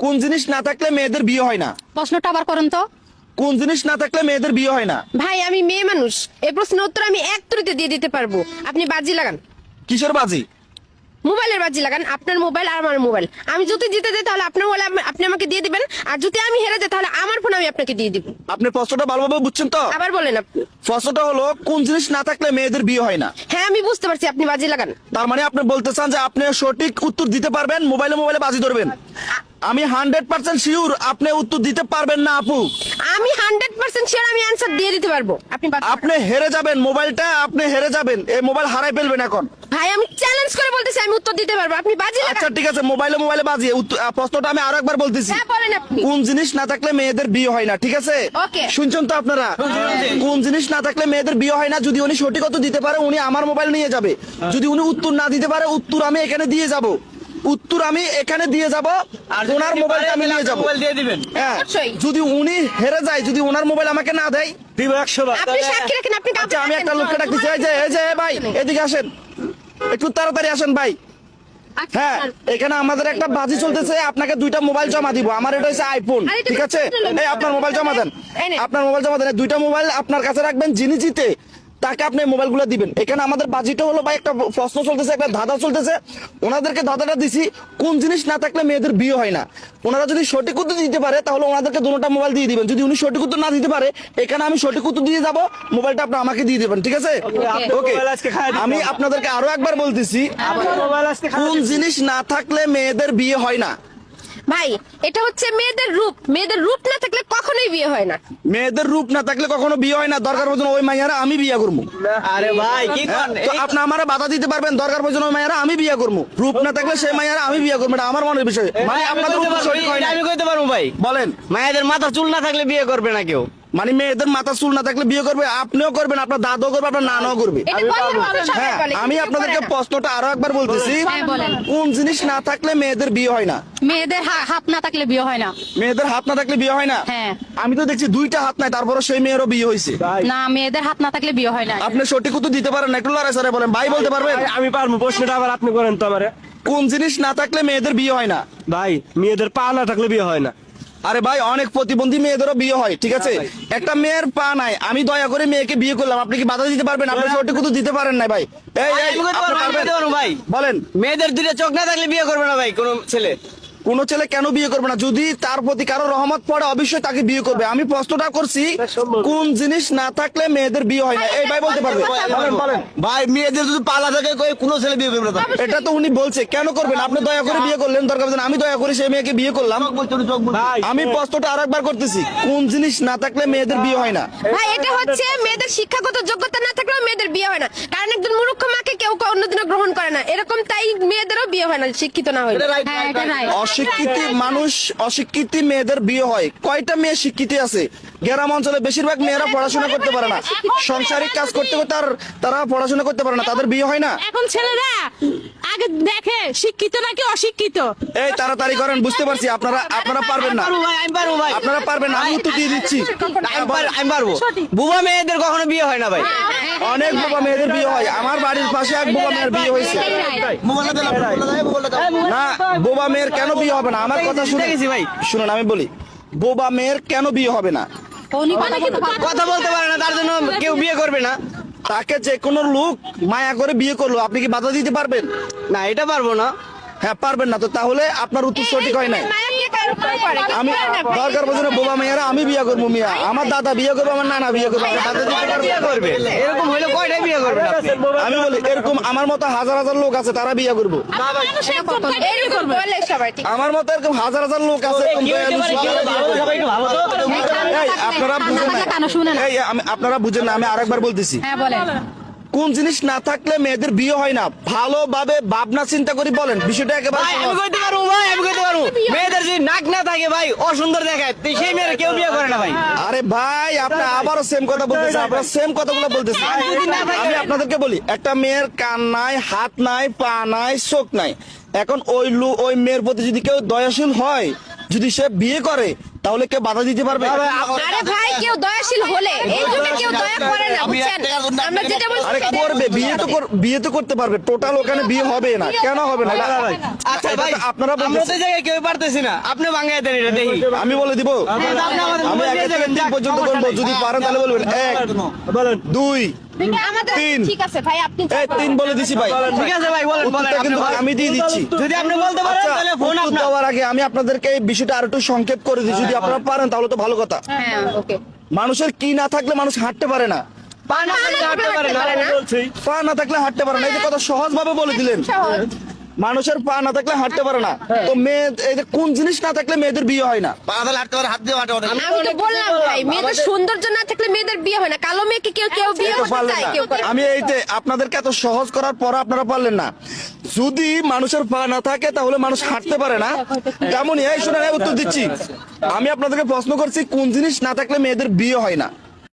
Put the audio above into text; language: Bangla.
কোন জিনিস না থাকলে মেয়েদের বিয়ে হয় না? প্রশ্নটা আবার করেন তো। কোন জিনিস না থাকলে মেয়েদের বিয়ে হয় না? ভাই আমি মেয়ে মানুষ, এই প্রশ্নের উত্তর আমি এক তুড়িতে দিয়ে দিতে পারবো। আপনি বাজি লাগান, কিসের বাজি? মোবাইলের বাজি লাগান। আপনার মোবাইল আর আমার মোবাইল, আমি যদি জিতে যাই তাহলে আপনার মোবাইল আপনি আমাকে দিয়ে দিবেন, আর যদি আমি হেরে যাই তাহলে আমার ফোন আমি আপনাকে দিয়ে দিব। আপনি প্রশ্নটা ভালোভাবে বুঝছেন তো? আবার বলেন আপনি। প্রশ্নটা হলো কোন জিনিস না থাকলে মেয়েদের বিয়ে হয় না। হ্যাঁ আমি বুঝতে পারছি, আপনি বাজি লাগান। তার মানে আপনি বলতে চান যে আপনি সঠিক উত্তর দিতে পারবেন, মোবাইলে মোবাইলে বাজি ধরবেন। আমি 100% শিওর আপনি উত্তর দিতে পারবেন না আপু। আমি 100% শিওর আমি অ্যানসার দিয়ে দিতে পারবো। আপনি বাজি লাগান। আপনি হেরে যাবেন, মোবাইলটা আপনি হেরে যাবেন, এই মোবাইল হারাই ফেলবেন এখন। ভাই আমি চ্যালেঞ্জ করে বলতেছি আমি উত্তর দিতে পারবো, আপনি বাজি আচ্ছা লাগান। ঠিক আছে, মোবাইলে মোবাইলে বাজি। প্রশ্নটা আমি আরো একবার বলতেছি, হ্যাঁ বলেন আপনি। কোন জিনিস না থাকলে মেয়েদের বিয়ে হয় না, ঠিক আছে? Okay. শুনছেন তো আপনারা? কোন জিনিস না থাকলে মেয়েদের বিয়ে হয় না। যদি উনি সঠিক উত্তর দিতে পারে উনি আমার মোবাইল নিয়ে যাবে, যদি উনি উত্তর না দিতে পারে উত্তর আমি এখানে দিয়ে যাব, উত্তর আমি এখানে দিয়ে যাব, আর ওনার মোবাইলটা আমি নিয়ে যাব। মোবাইল দিয়ে দিবেন। হ্যাঁ, অবশ্যই। যদি উনি হেরে যায়, যদি ওনার মোবাইল আমাকে না দেয়, দিব 100 বার। আপনি সাক্ষী রাখেন, আপনি আচ্ছা আমি একটা লোককে ডাকতেছি। এই যে ভাই এদিকে আসেন, একটু তাড়াতাড়ি আসেন ভাই। হ্যাঁ, এখানে আমাদের একটা বাজি চলতেছে, আপনাকে 2টা মোবাইল জমা দিব। আমার এটা হচ্ছে আইফোন, আরে এটা ঠিক আছে? এই আপনার মোবাইল জমা দেন, এই নে। আপনার মোবাইল জমা দেন। এই 2টা মোবাইল আপনার কাছে রাখবেন, যিনি জিতে তাকে আপনি মোবাইলগুলো দিবেন। এখানে আমাদের বাজিটা হলো ভাই, একটা প্রশ্ন চলতেছে, একটা ধাঁধা চলতেছে। ওনাদেরকে ধাঁধাটা দিছি কোন জিনিস না থাকলে মেয়েদের বিয়ে হয় না। ওনারা যদি সঠিক উত্তর দিতে পারে তাহলে ওনাদেরকে 2টা মোবাইল দিয়ে দিবেন। যদি উনি সঠিক উত্তর না দিতে পারে, এখানে আমি সঠিক উত্তর দিয়ে যাব, মোবাইলটা আপনি আমাকে দিয়ে দিবেন, ঠিক আছে? আপনার ওকে, মোবাইল আজকে খাইয়ে দিতে আমি হবে। আপনাদেরকে আরো একবার বলতেছি, আপনার মোবাইল আজকে খারাপ। কোন জিনিস না থাকলে মেয়েদের বিয়ে হয় না? ভাই এটা হচ্ছে মেয়েদের রূপ, মেয়েদের রূপ না থাকলে কখনোই বিয়ে হয় না। মেয়েদের রূপ না থাকলে কখনো বিয়ে হয় না। দরকার পড়লে ওই মাইয়ারা আমি বিয়ে করবো। আরে ভাই কি হ্যাঁ, করেন? তো আপনি আমারে বাধা দিতে পারবেন, দরকার পড়লে ওই মাইয়ারা আমি বিয়ে করবো। রূপ না থাকলে সেই মাইয়ারা আমি বিয়ে করবো, এটা আমার মনের বিষয়। মানে আপনাদের উত্তর সঠিক হয় না। আমি কইতে পারবো ভাই, বলেন। মায়েদের মাথা চুল না থাকলে বিয়ে করবে না কেউ। মানে মেয়েদের মাথা চুল না থাকলে বিয়ে করবে, আপনিও করবেন, আপনার দাদাও করবে, আপনার নানাও করবে। এটা বলার মানুষ সবাই হ্যাঁ, বলে, আমি কিন্তু আপনাদেরকে করে না। প্রশ্নটা আরো একবার বলতেছি, হ্যাঁ, বলেন। কোন জিনিস না থাকলে মেয়েদের বিয়ে হয় না? মেয়েদের হাত না থাকলে বিয়ে হয় না। মেয়েদের হাত না থাকলে বিয়ে হয় না? হ্যাঁ। আমি তো দেখছি 2টা হাত নাই, তারপরে সেই মেয়েরও বিয়ে হয়েছে। না, মেয়েদের হাত না থাকলে বিয়ে হয় না। আপনি সঠিক উত্তর দিতে পারেন না, একটু লড়াই সরে বলেন। ভাই বলতে পারবেন আমি পারবো, প্রশ্নটা আবার আপনি করেন তো আমারে। কোন জিনিস না থাকলে মেয়েদের বিয়ে হয় না? ভাই মেয়েদের পা না থাকলে বিয়ে হয় না। আরে ভাই, অনেক প্রতিবন্ধী মেয়েদেরও বিয়ে হয়, ঠিক আছে? একটা মেয়ের পা নাই, আমি দয়া করে মেয়েকে বিয়ে করলাম, আপনি কি বাধা দিতে পারবেন? আপনি সঠিক উত্তর দিতে পারেন না ভাই। এই ভাই, এই, আমি কইতে আপনি পারবো, আমি পারবেন? কইতে পারবো ভাই। বলেন। মেয়েদের 2টা চোখ না থাকলে বিয়ে করবে না ভাই কোন ছেলে। কোন ছেলে কেন বিয়ে করবে না? যদি তার প্রতি কারো রহমত পড়ে অবশ্যই তাকে বিয়ে করবে। আমি প্রশ্নটা করছি, কোন জিনিস না থাকলে মেয়েদের বিয়ে হয় না? এই ভাই বলতে পারবে? বলেন বলেন। ভাই মেয়েদের যদি পালা থাকে কোন ছেলে বিয়ে করবে না। এটা তো উনি বলছে, কেন করবেন? আপনি দয়া করে বিয়ে করলেন, দরকার পড়লে আমি দয়া করে সেই মেয়েকে বিয়ে করলাম। ভাই আমি প্রশ্নটা আরেকবার করতেছি, কোন জিনিস না থাকলে মেয়েদের বিয়ে হয় না? ভাই এটা হচ্ছে মেয়েদের শিক্ষাগত যোগ্যতা না থাকলেও মেয়েদের বিয়ে হয় না, কারণ একজন মূর্খ মাকে কেউ অন্যদিনও গ্রহণ করে না, এরকম তাই মেয়েদেরও বিয়ে হয় না শিক্ষিত না হলে। হ্যাঁ, এটা রাইট। অশিক্ষিত মানুষ, অশিক্ষিত মেয়েদের বিয়ে হয়। কয়টা মেয়ে শিক্ষিত আছে? গ্রাম অঞ্চলে বেশিরভাগ মেয়েরা পড়াশোনা করতে পারে না, সংসারিক কাজ করতে করতে তারা পড়াশোনা করতে পারে না, তাদের বিয়ে হয় না। এখন ছেলেরা আগে দেখে শিক্ষিত নাকি অশিক্ষিত। এই তাড়াতাড়ি করেন, বুঝতে পারছি আপনারা পারবেন না, আমি পারবো ভাই। আপনারা পারবেন না, আমি উত্তর দিয়ে দিচ্ছি। আমি পারবো। বুবা মেয়েদের কখনো বিয়ে হয় না ভাই। অনেক বোবা মেয়েদের বিয়ে হয়, আমার বাড়ির পাশে এক বোবা মেয়ের বিয়ে হয়েছে। না, বোবা মেয়ের কেন বিয়ে হবে না? আমার কথা শুনে দেখেছি ভাই। শুনুন, আমি বলি, বোবা মেয়ের কেন বিয়ে হবে না? উনি কথা বলতে পারে না। কথা বলতে পারে না, তার জন্য কেউ বিয়ে করবে না। তাকে যে কোনো লোক মায়া করে বিয়ে করলো, আপনি কি বাধা দিতে পারবেন? না এটা পারবো না। হ্যাঁ, পারবেন না, তো তাহলে আপনার উত্তর সঠিক হয় নাই। মায়া বিয়ে কারোর উপরে করে, কিন্তু আমি করে না ভাই। দরকার বোঝে বোবা মেয়েরা আমি বিয়ে করবো। মিয়া, আমার দাদা বিয়ে করবো, আমার নানা বিয়ে করবো, আপনি বাধা দিতে কয়টা পারবেন? বিয়ে করবে? এরকম হইলে কয়টা বিয়ে করবে আপনি? আমি বলি, এরকম আমার মতো হাজার হাজার লোক আছে, তারা বিয়ে করবো। এরকম বলে সবাই, ঠিক আমার মতো এরকম হাজার হাজার লোক আছে, এরকম কি হইতে দয়ালু পারে, কি হইতে পারে? সবাই একটু ভালো তো। এই, আপনারা বুঝেন না। কানে শুনে না। আপনারা বুঝেন না, আমি আরেকবার বলতেছি, হ্যাঁ, বলেন। কোন জিনিস না থাকলে মেয়েদের বিয়ে হয় না? ভালোভাবে ভাবনা চিন্তা করি বলেন, বিষয়টা একেবারে ভাই আমি সহজ। কইতে পারবো ভাই, আমি কইতে পারবো। মেয়েদের যদি নাক না থাকে ভাই, অসুন্দর দেখায়, তো সেই মেয়ের কেউ বিয়ে করে না ভাই। আরে ভাই, আপনি আবারও সেম কথা বলতেছেন, আপনারা সেম কথাগুলো বলতেছেন। আমি আপনাদেরকে বলি, একটা মেয়ের কান নাই, হাত নাই, পা নাই, চোখ নাই। এখন ওই মেয়ের প্রতি যদি কেউ দয়াশীল হয়, যদি সে বিয়ে করে, তাহলে কেউ বাধা দিতে পারবে? আরে ভাই কেউ দয়াশীল হলে এই যুগে কেউ দয়া করে না বুঝছেন আমরা যেটা বলছি আরে সেটাই করবে, বিয়ে তো করতে পারবে, টোটাল ওখানে বিয়ে হবে না, কেন হবে না? আচ্ছা এটা ভাই তো আপনারা আমরা বলতেছেন। তো জায়গায় কেউ পারতেছি না, আপনি ভাঙাই দেন এটা দেখি। আমি বলে দিব, আপনি আমাদের আমি মোবাইল এক দিয়ে থেকে যাবেন, তিন যাক, পর্যন্ত সমস্যা বলবো, নেই। যদি পারেন তাহলে বলবেন 1 2 আমাদের তিন। ঠিক আছে ভাই আপনি এই 3 বলে দিছি ভাই। ঠিক আছে ভাই, বলেন, বলেন, উত্তরটা আপনি কিন্তু বলেন। আমি দিয়ে দিচ্ছি। যদি আপনি বলতে পারেন আচ্ছা, তাহলে ফোন উত্তর আপনার। দেওয়ার আগে আমি আপনাদেরকে এই বিষয়টা আর একটু সংক্ষেপ করে দিই, যদি আপনারা পারেন তাহলে তো ভালো কথা। হ্যাঁ ওকে মানুষের কি না থাকলে মানুষ হাঁটতে পারে না, পা না থাকলে হাঁটতে পারে না। পা না থাকলে হাঁটতে পারে না, এই যে কথা সহজ ভাবে বলে দিলেন। সহজ মানুষের পা না থাকলে হাঁটতে পারে না, তো মেয়ে এই যে কোন জিনিস না থাকলে মেয়েদের বিয়ে হয় না? আমি তো বললাম ভাই মেয়েদের সৌন্দর্য না থাকলে মেয়েদের বিয়ে হয় না কালো মেয়েকে কেউ কেউ বিয়ে এই তো করতে পারলেন চায় না। কেউ করে আমি এইতে আপনাদেরকে এত সহজ করার পর আপনারা পারলেন না। যদি মানুষের পা না থাকে তাহলে মানুষ হাঁটতে পারে না, তেমনই এই শোনেন, এই উত্তর দিচ্ছি। আমি আপনাদেরকে প্রশ্ন করছি কোন জিনিস না থাকলে মেয়েদের বিয়ে হয় না,